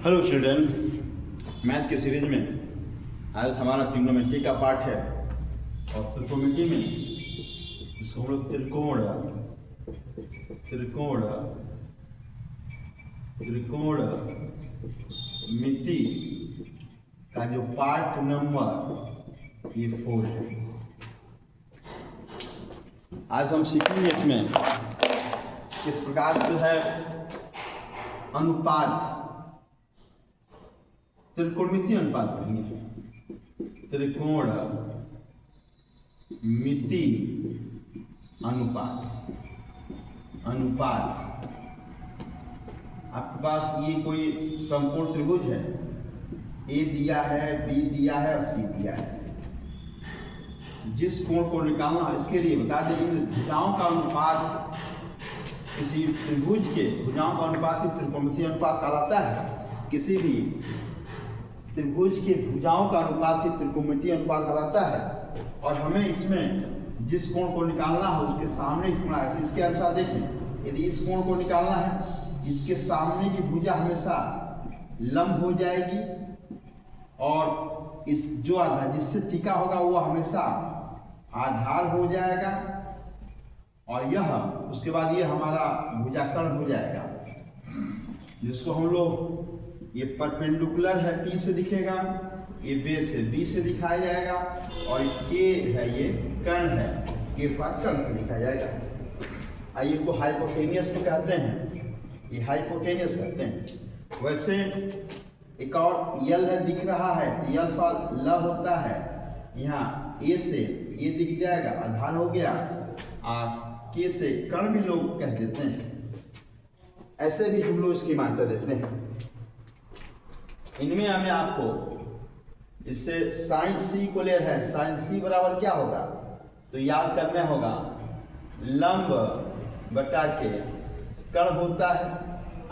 Hello children, math के series में आज हमारा ट्रिग्नोमेट्री का पार्ट है और ट्रिग्नोमेट्री में इसको हम लोग त्रिकोण मिति का जो पार्ट नंबर ये 4 है। आज हम सीखेंगे इसमें किस प्रकार जो है अनुपात त्रिकोणमितीय अनुपात पढ़ेंगे। त्रिकोण मिति अनुपात आपके पास ये कोई समकोण त्रिभुज है, ए दिया है, बी दिया है और सी दिया है। जिस कोण को निकालना है इसके लिए बता दें इन भुजाओं का अनुपात किसी त्रिभुज के भुजाओं का अनुपात ही त्रिकोणमितीय अनुपात कहलाता है। किसी भी त्रिभुज के भुजाओं का अनुपात ही त्रिकोणमितीय अनुपात कहलाता है। और हमें इसमें जिस कोण को निकालना है उसके सामने की गुणा है। इसके अनुसार देखें, यदि इस कोण को निकालना है इसके सामने की भुजा हमेशा लंब हो जाएगी और इस जो आधार जिससे टिका होगा वो हमेशा आधार हो जाएगा और यह उसके बाद ये हमारा भुजाकर्ण हो जाएगा, जिसको हम लोग ये परपेंडिकुलर है P से दिखेगा, ये बेस है B से दिखाया जाएगा और K है ये कर्ण है K कर्ण से दिखाया जाएगा। आइए इनको हाइपोटेनियस भी कहते हैं, ये हाइपोटेनियस कहते हैं। वैसे एक और यल है दिख रहा है तो यल का ल होता है, यहाँ ए से ये दिख जाएगा आधार हो गया और K से कर्ण भी लोग कह देते हैं। ऐसे भी हम लोग इसकी मान्यता देते हैं। इनमें हमें आपको इससे साइन सी को ले रहा है, साइन सी बराबर क्या होगा तो याद करना होगा लंब बटा के कर्ण होता है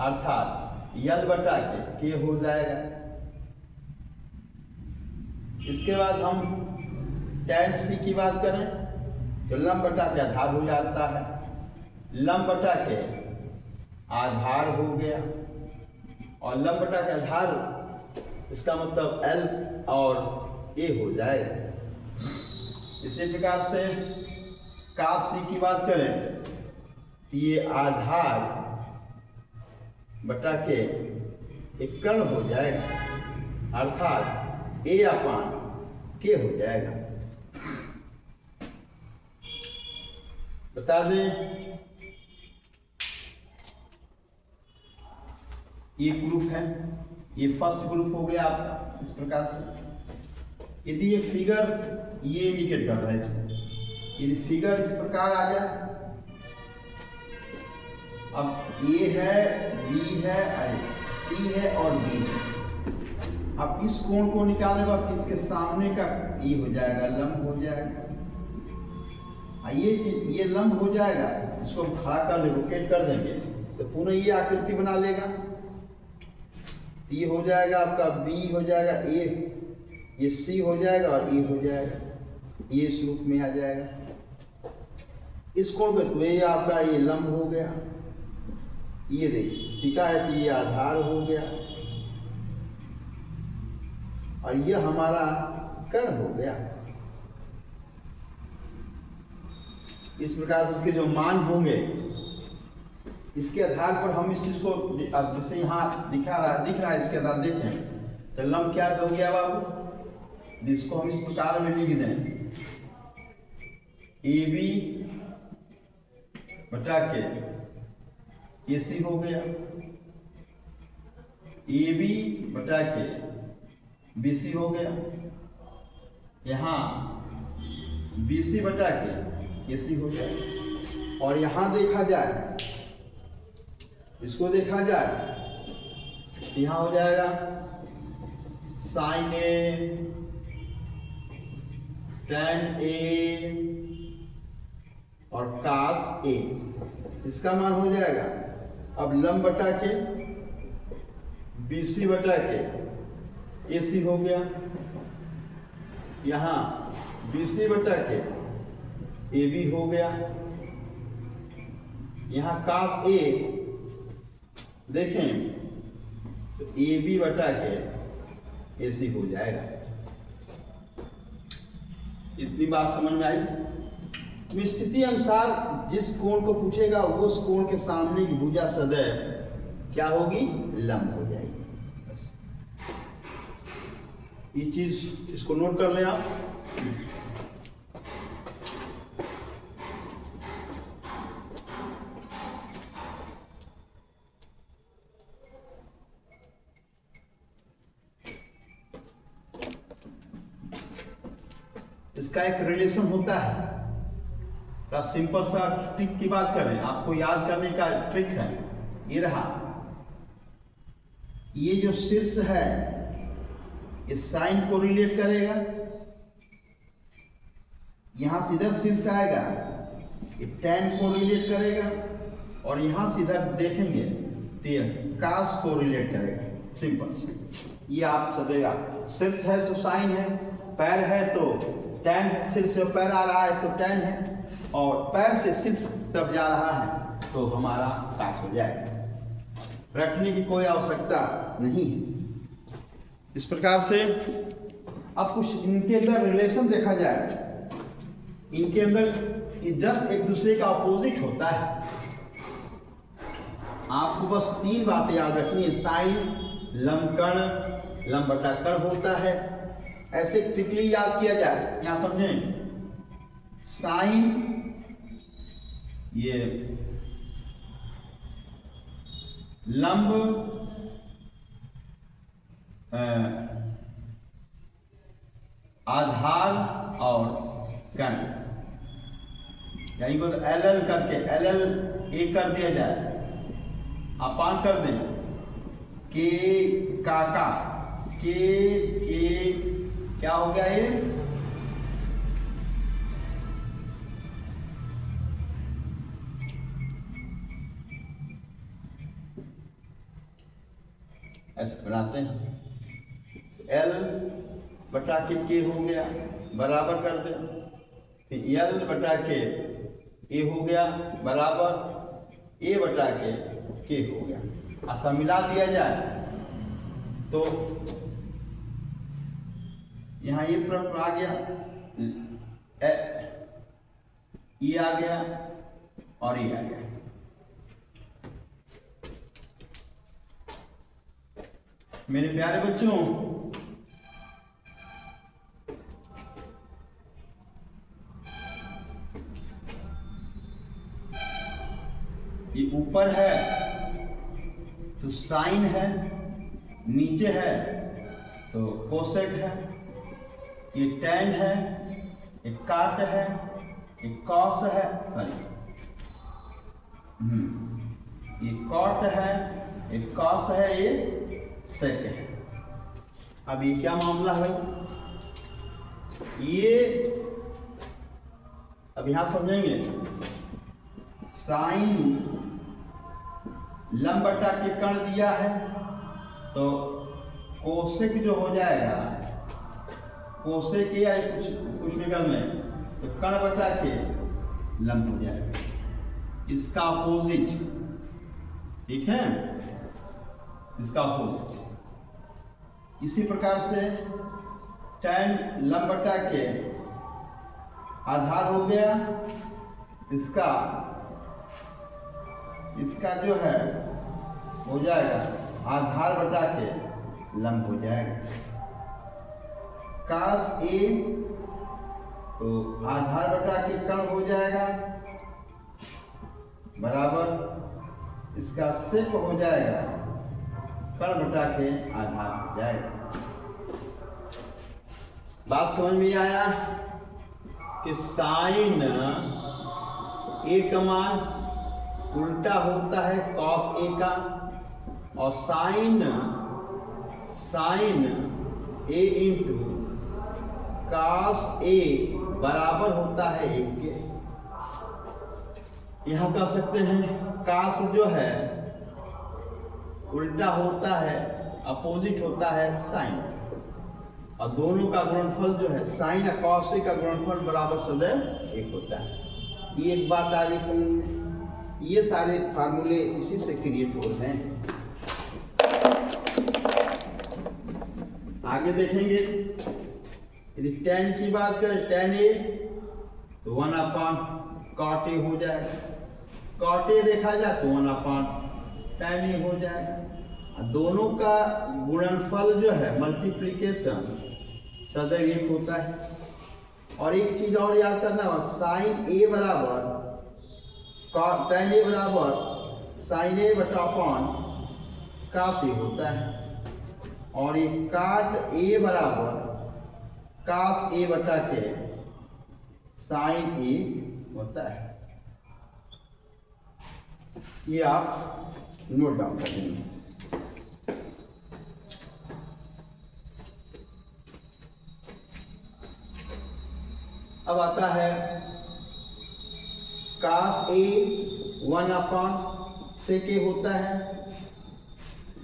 अर्थात यल बटा के हो जाएगा। इसके बाद हम tan सी की बात करें तो लंब बटा के आधार हो जाता है, लंब बटा के आधार हो गया और लंब बटा के आधार इसका मतलब L और A हो जाएगा। इसी प्रकार से cos C की बात करें तो ये आधार बटा के एक कर्ण हो जाएगा अर्थात A अपान K हो जाएगा। बता दें ये ग्रुप है, ये फर्स्ट ग्रुप हो गया आपका। इस प्रकार से यदि ये फिगर ये इंडिकेट कर रहा है इसको, यदि फिगर इस प्रकार आ जाए, अब ए है बी है सी है और बी है। अब इस कोण को निकालने के बाद इसके सामने का ये हो जाएगा लंब हो जाएगा, ये लंब हो जाएगा, इसको हम खड़ा कर ले रोटेट कर देंगे तो पुनः ये आकृति बना लेगा। ये हो जाएगा आपका B हो जाएगा A, ये C हो जाएगा और E हो जाएगा, ये इस रूप में आ जाएगा। इस कोण पे तो ये आपका ये लंब हो गया, ये देखिए टिका है कि ये आधार हो गया और ये हमारा कर्ण हो गया। इस प्रकार से इसके जो मान होंगे इसके आधार पर हम इस चीज को जैसे यहाँ दिख रहा है इसके आधार देखें तो लंब क्या हो गया बाबू, जिसको हम इस प्रकार में लिख दें AB बटा के AC हो गया, AB बटा के BC हो गया, यहाँ BC बटा के AC हो गया। और यहाँ देखा जाए, इसको देखा जाए यहाँ हो जाएगा साइन A tan A और cos A, इसका मान हो जाएगा। अब लंब बटा के BC बटा के AC हो गया, यहाँ BC बटा के AB हो गया, यहाँ cos A देखें तो ए बी बटा के ए सी हो जाएगा। इतनी बात समझ में आई। स्थिति अनुसार जिस कोण को पूछेगा उस कोण के सामने की भुजा सदैव क्या होगी, लंब हो जाएगी। बस ये चीज इसको नोट कर लें आप। इसका एक रिलेशन होता है। सिंपल सा ट्रिक की बात करें, आपको याद करने का ट्रिक है, ये रहा। ये जो शीर्ष है ये साइन को रिलेट करेगा, यहां से इधर शीर्ष आएगा, ये टैन को रिलेट करेगा, और यहां से इधर देखेंगे तो ये कास को रिलेट करेगा। सिंपल से ये आप सदैगा, शीर्ष है तो साइन है, पैर है तो टैन है, सिर से पैर आ रहा है तो टैन है, और पैर से शीर्ष तब जा रहा है तो हमारा कास हो जाएगा। रखने की कोई आवश्यकता नहीं। इस प्रकार से अब कुछ इनके अंदर रिलेशन देखा जाए। इनके अंदर ये जस्ट एक दूसरे का अपोजिट होता है। आपको बस तीन बातें याद रखनी है। साइन लंबकर्ण, लंब बटा कर्ण होता है। ऐसे ट्रिकली याद किया जाए, यहां समझें। साइन ये लंब आधार और कर्ण, यानी को एल एल करके एल एल ए कर दिया जाए, अपान कर दें के काका के क्या हो गया ये, ऐसे बनाते हैं। एल बटा के हो गया, बराबर कर दे, फिर एल बटा के ए हो गया बराबर ए बटा के हो गया। अतः मिला दिया जाए तो यहाँ ये प्रश्न आ गया, ये आ गया और ये आ गया। मेरे प्यारे बच्चों, ये ऊपर है तो साइन है, नीचे है तो कोसेक है, ये टैन है, ये काट है, ये कॉस है, सॉरी ये कॉट है, ये कॉस है, ये सेक है। अब ये क्या मामला है, ये अब यहां समझेंगे। साइन लंब बटा के कर्ण दिया है तो कोसेक जो हो जाएगा, कोसेक या कुछ निकल लें तो कर्ण बटा के लंब हो जाएगा, इसका अपोजिट। ठीक है, इसका अपोजिट। इसी प्रकार से टैन लंब बटा के आधार हो गया, इसका जो है हो जाएगा आधार बटा के लंब हो जाएगा। कास ए तो आधार बटा के कर्ण हो जाएगा बराबर इसका सेक हो जाएगा, कर्ण बटा के आधार हो जाएगा। बात समझ में आया कि साइन ए का मान उल्टा होता है कॉस ए का, और sign A into cos A बराबर होता है 1 के। यहां कह सकते हैं कॉस जो है उल्टा होता है, अपोजिट होता है साइन, और दोनों का गुणनफल जो है साइन और कॉस का गुणनफल बराबर सदैव 1 होता है। ये एक बात आगे समझ में, ये सारे फार्मूले इसी से क्रिएट हो रहे हैं। आगे देखेंगे, यदि tan की बात करें tan a तो 1/cot a हो जाएगा, cot a देखा जाए तो 1/tan a हो जाएगा। दोनों का गुणनफल जो है मल्टीप्लिकेशन सदैव एक होता है। और एक चीज और याद करना है, साइन a बराबर tan a बराबर साइन a बटा अपॉन cos a होता है, और ये काट a बराबर cos a बटा के साइन a होता है। ये आप नोट डाउन कर देंगे। अब आता है cos a 1/sec a होता है,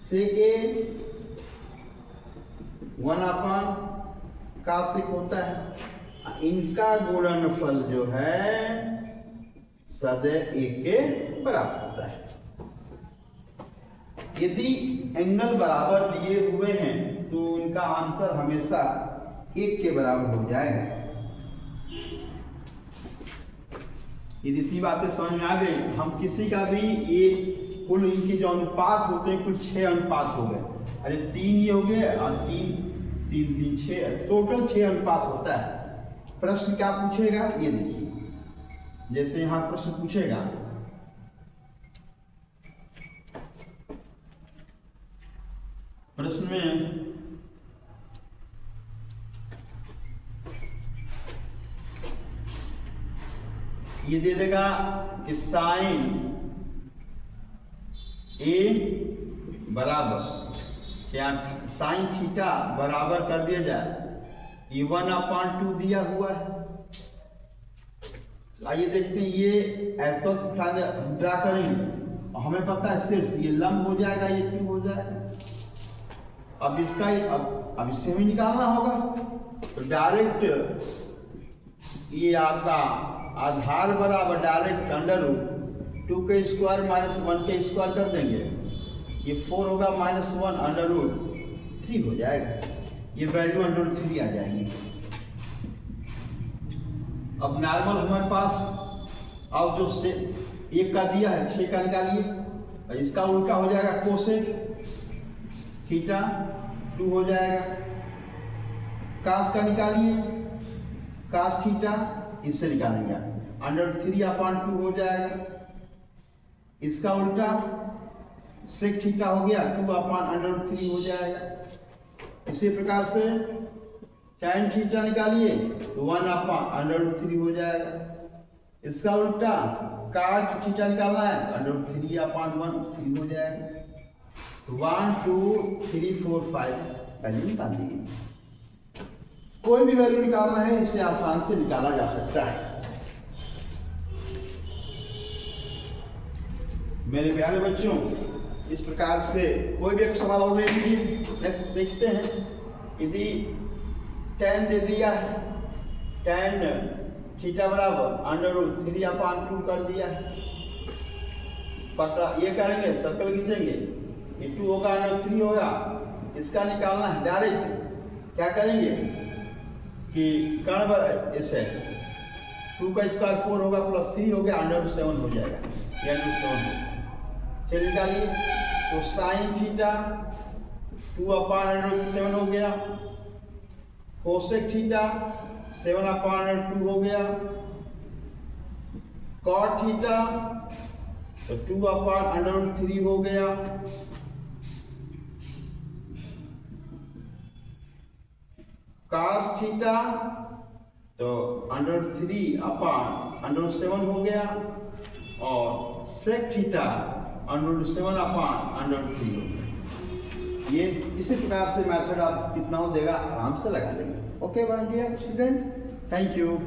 sec a 1/cos a होता है। इनका गुणनफल जो है सदैव एक के बराबर होता है। यदि एंगल बराबर दिए हुए हैं तो इनका आंसर हमेशा एक के बराबर हो जाएगा। यदि इतनी बातें समझ में आ गई, हम किसी का भी ये कुल इनके जो अनुपात होते हैं कुल 6 अनुपात हो गए। अरे 3 ये हो गए और 3 3 3 6, टोटल 6 अनुपात होता है। प्रश्न क्या पूछेगा ये देखिए, जैसे यहां प्रश्न पूछेगा प्रश्न में ये दे देगा कि साइन a बराबर क्या साइन थीटा बराबर कर दिया जाए, ये 1/2 दिया हुआ है। आइए देखते हैं, ये ऐसा ड्रा करेंगे, हमें पता है सिर्फ ये लंब हो जाएगा, ये 2 हो जाएगा। अब इसका अब इससे हमें निकालना होगा, तो डायरेक्ट ये आपका आधार बराबर डायरेक्ट √2 के स्क्वायर माइनस 1 के स्क्वायर कर देंगे, ये 4 होगा -1 √3 हो जाएगा, ये वैल्यू √3 आ जाएंगी। अब नॉर्मल हमारे पास अब जो से 1 का दिया है 6 का निकालिए, और इसका उल्टा हो जाएगा कोसेक थीटा 2 हो जाएगा। कास का निकालिए, कास थीटा इससे निकालेंगे √3/2 हो जाएगा। इसका उल्टा सेक थीटा हो गया 2/√3 हो जाएगा। इसी प्रकार से tan थीटा निकालिए तो 1/√3 हो जाएगा। इसका उल्टा काट थीटा निकालना है √3/1 हो जाएगा। तो 1 2 3 4 5 वैल्यू निकाल दीजिए। कोई भी वैल्यू निकालना है इसे आसान से निकाला जा सकता है। मेरे प्यारे बच्चों, इस प्रकार से कोई भी एक सवाल और ले लीजिए, देखते हैं। यदि tan दे दिया है, tan थीटा बराबर √3/2 कर दिया है, पटा ये करेंगे, सर्कल खींचेंगे, ये 2 होगा √3 होगा, इसका निकालना है। डायरेक्ट क्या करेंगे कि कर्ण पर ऐसे 2 का स्क्वायर 4 होगा प्लस 3 हो गया √7 हो जाएगा, या √7 चलिए निकालिए। तो साइन थीटा 2/√7 हो गया, कोसेक थीटा 7/√2 हो गया, कॉट थीटा तो 2/√3 हो गया, कास थीटा तो √3/√7 हो गया, और सेक थीटा √7/√3 हो गया। ये इसी प्रकार से मेथड आप कितना देगा आराम से लगा लेंगे। Okay my dear student, thank you.